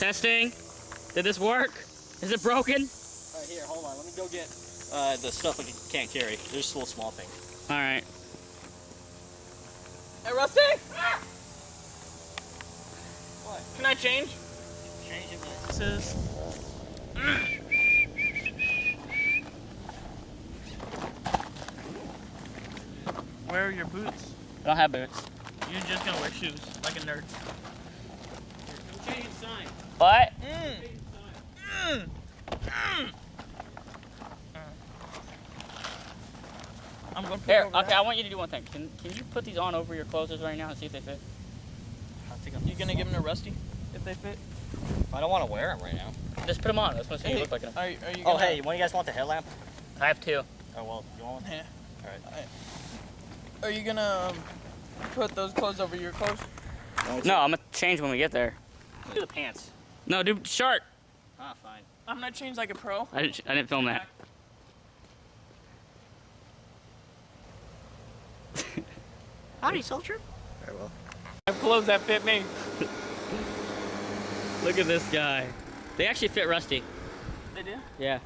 Testing. Did this work? Is it broken? Here, hold on. Let me go get the stuff I can't carry. There's still small things. All right. Hey, Rusty! What? Can I change? Change it. This is... Where are your boots? I don't have boots. You're just gonna wear shoes, like a nerd. Change sign. What? I'm gonna put Here, it over okay, there. I want you to do one thing. Can you put these on over your clothes right now and see if they fit? You gonna give them to Rusty if they fit? I don't want to wear them right now. Just put them on. That's what you look like them. Are you Oh, gonna... hey, one of you guys want the headlamp? I have two. Oh, well, you want one? Yeah. Alright. Are you gonna put those clothes over your clothes? No, I'm gonna change when we get there. Do the pants. No, dude, shirt. Ah, fine. I'm gonna change like a pro. I didn't film that. Howdy, soldier. Very well. I have clothes that fit me. Look at this guy. They actually fit Rusty. They do? Yeah.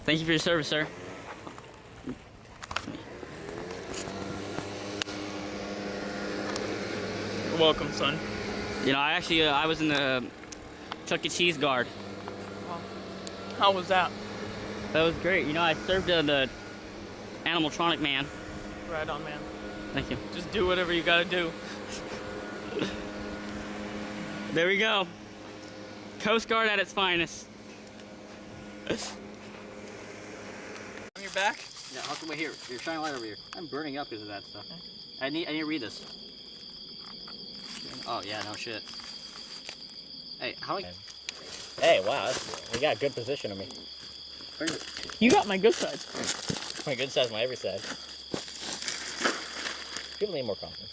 Thank you for your service, sir. You're welcome, son. You know, I was in the Chuck E. Cheese guard. How was that? That was great. You know, I served the animatronic man. Right on, man. Thank you. Just do whatever you gotta do. There we go. Coast Guard at its finest. On your back? Yeah, how come here? You're shining light over here. I'm burning up because of that stuff. I need to read this. Oh, yeah, no shit. Hey, how many... Hey, wow, we got a good position of me. You got my good side. My good side's my every side. People need more confidence.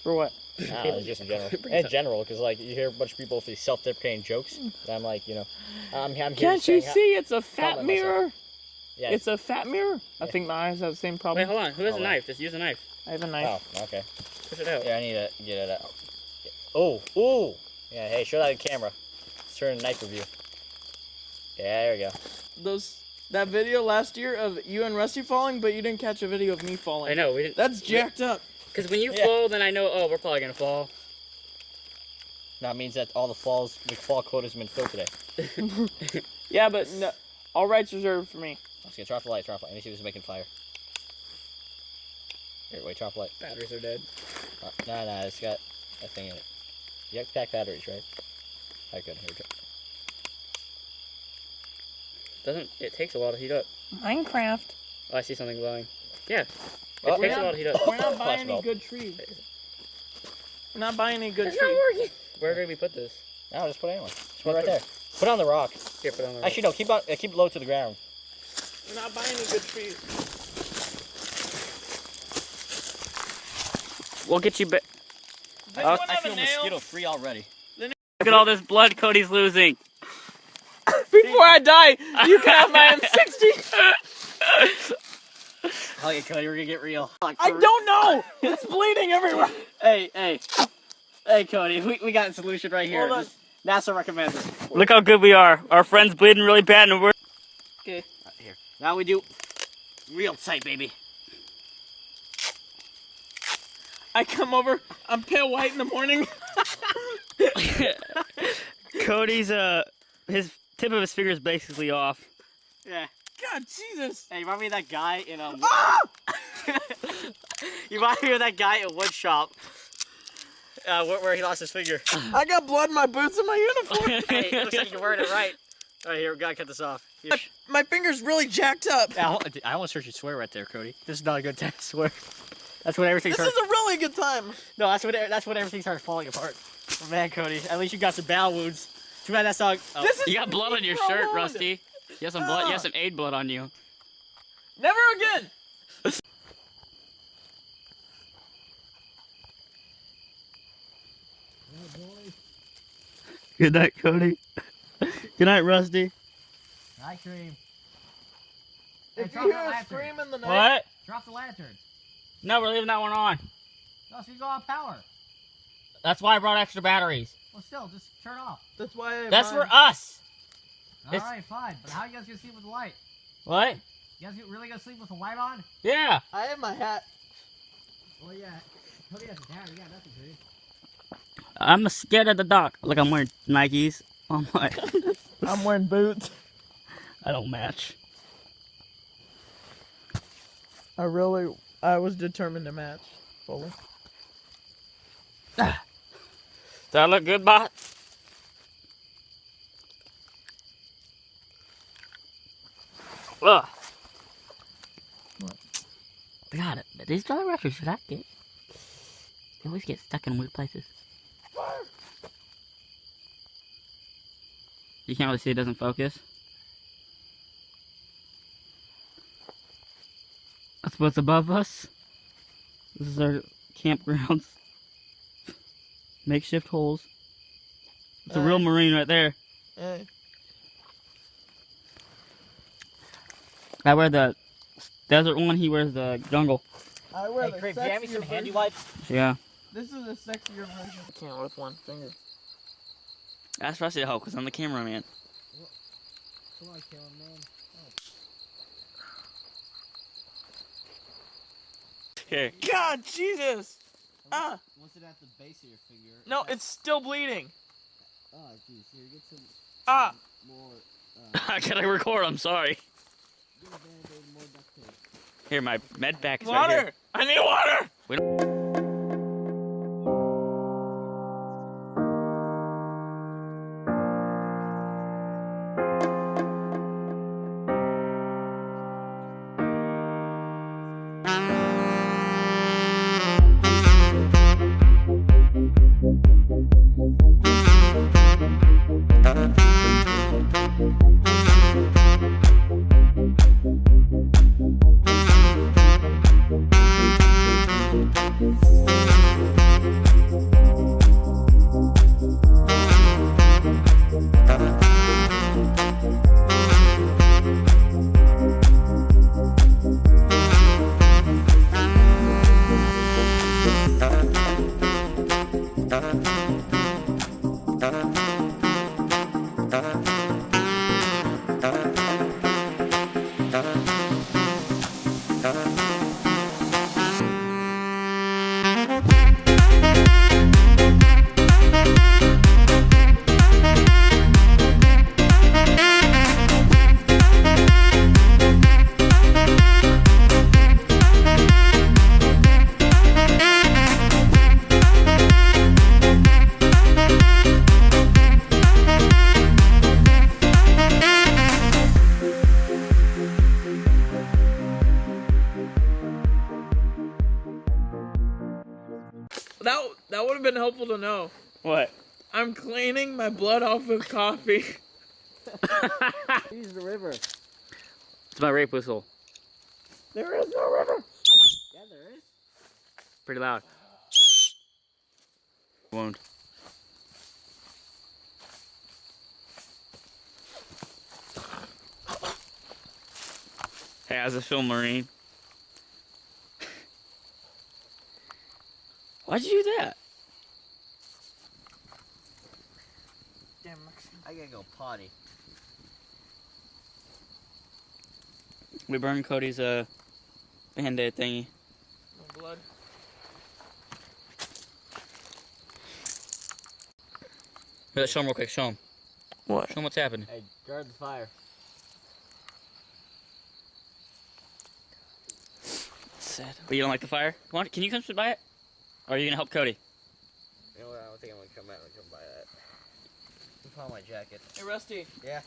For what? Nah, just in general. In general, because like you hear a bunch of people with these self-deprecating jokes, and I'm like, you know, I'm here. Can't you see it's a fat Compliment mirror? myself. Yeah. It's a fat mirror? I think my eyes have the same problem. Wait, hold on. Who has a Oh, knife? Just use a knife. I have a knife. Oh, okay. Push it out. Yeah, I need to get it out. Oh, ooh. Yeah, hey, show that to the camera. Let's turn a knife review. Yeah, there we go. That video last year of you and Rusty falling, but you didn't catch a video of me falling. I know, we didn't. That's jacked up. Because when you Yeah. fall, then I know, oh, we're probably gonna fall. That means that all the fall quotas have been filled today. Yeah, but no, all rights reserved for me. Let's get drop the light, drop the light. Let me see who's making fire. Here, wait, drop the light. Batteries are dead. No, it's got a thing in it. You have to pack batteries, right? Alright, good. Here we go. It takes a while to heat up. Minecraft. Oh, I see something glowing. Yeah. It Oh, takes yeah. a while to heat up. We're not buying Flash any bulb. good trees. We're not buying any good It's trees. not working. Where did we put this? No, just put it anywhere. Just put it right there. Put it on the rock. Here, put it on the Actually, no, keep it low to the ground. We're not buying any good trees. We'll get you back. Does anyone I have feel a nail? mosquito-free already. Look at all this blood Cody's losing. Before I die, you can have my M60. Oh yeah, Cody, we're gonna get real. I don't know. It's bleeding everywhere. Hey, Cody, we got a solution right here. Hold on. NASA recommends it. Look how good we are. Our friend's bleeding really bad and we're... Okay. Here. Now we do real tight, baby. I come over. I'm pale white in the morning. Cody's, his tip of his finger is basically off. Yeah. God, Jesus. Hey, you remind me of that guy in You remind me of that guy in wood shop. Where he lost his finger. I got blood in my boots and my uniform. Hey, it looks like you're wearing it right. All right, here, we gotta cut this off. Here. My finger's really jacked up. I almost heard you swear right there, Cody. This is not a good time to swear. That's when everything This starts. is a really good time. No, that's when everything started falling apart. Oh, man, Cody, at least you got some battle wounds. Too bad that's not. Oh. This is You got blood on your shirt, Rusty. You have some blood. You have some aid blood on you. Never again. Good night, Cody. Good night, Rusty. Night cream. If you hear a scream in the night, What? Drop the lantern. No, we're leaving that one on. No, she's on power. That's why I brought extra batteries. Well, still, just turn off. That's why I That's for us. It's- Alright, fine. But how are you guys gonna sleep with the light? What? You guys really gonna sleep with the light on? Yeah. I have my hat. Well, yeah. Cody has a hat. You got nothing, dude. I'm scared of the dark. Look, I'm wearing Nikes. Oh my. I'm wearing boots. I don't match. I was determined to match fully. Does that look good, bot? Ugh. What? God, these dry rushes should I get? They always get stuck in weird places. You can't really see, it doesn't focus. That's what's above us. This is our campgrounds. Makeshift holes. It's a real marine right there. Hey. I wear the desert one, he wears the jungle. I wear Hey, the Craig, do you have me some sexier handy version. wipes? Yeah. This is a sexier version. I can't with one finger. That's Rusty to help, because I'm the cameraman. Come on, Caleb, man. Here. God, Jesus! Ah! What's it at the base of your finger? No, it's still bleeding. Oh, geez. Here, get some Ah! more. I gotta record, I'm sorry. Get a band-aid, more duct tape. Here, my med pack is right here. Water! I need water! That would have been helpful to know. What? I'm cleaning my blood off with coffee. Use the river. It's my rape whistle. There is no river. Yeah, there is. Pretty loud. Wound. Hey, how's it feel, Marine? Why'd you do that? Damn Mexican. I gotta go potty. We burned Cody's band-aid thingy. No blood. Here, show him real quick, show him. What? Show him what's happening. Hey, guard the fire. Sad. But you don't like the fire? Come on, can you come sit by it? Or are you gonna help Cody? You know what? I don't think I'm gonna come out and come by that. Put on my jacket. Hey, Rusty. Yeah.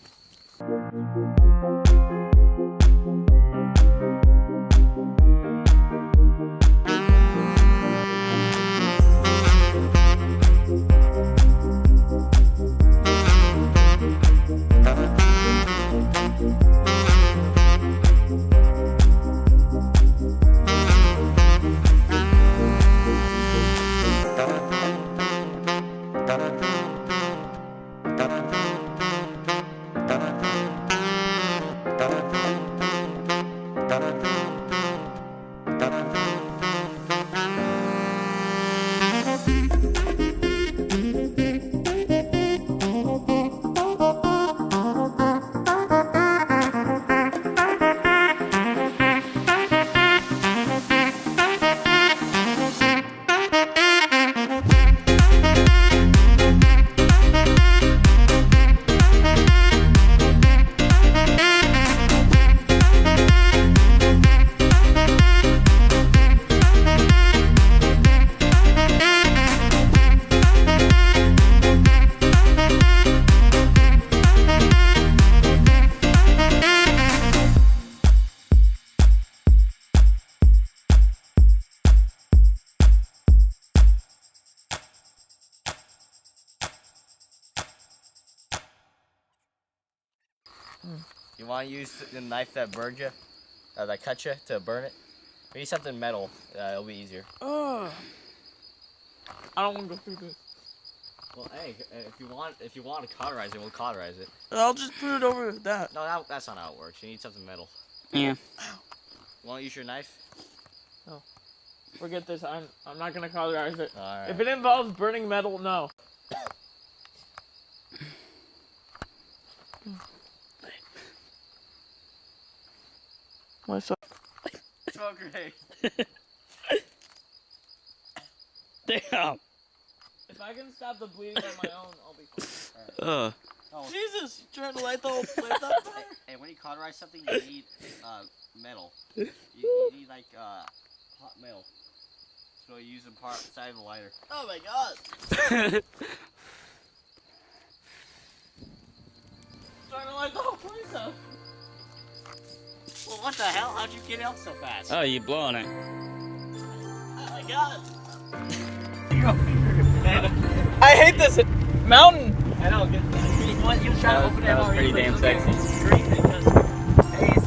You want to use the knife that burned you, that cut you, to burn it? We need something metal. It'll be easier. I don't want to go through this. Well, hey, if you want to cauterize it, we'll cauterize it. I'll just put it over that. No, that's not how it works. You need something metal. Yeah. You want to use your knife? Forget this. I'm not gonna cauterize it. All right. If it involves burning metal, no. What's up? So great. Damn. If I can stop the bleeding on my own, I'll be cool. Jesus, you trying to light the whole place on fire? Hey, when you cauterize something, you need metal. You need like hot metal. So you use the side of the lighter. Oh my god. Trying to light the whole place up. Well, what the hell? How'd you get out so fast? Oh, you blowing it. Oh my god. I hate this mountain. I know. You try to open it. That was pretty damn sexy. Scream because hey, it's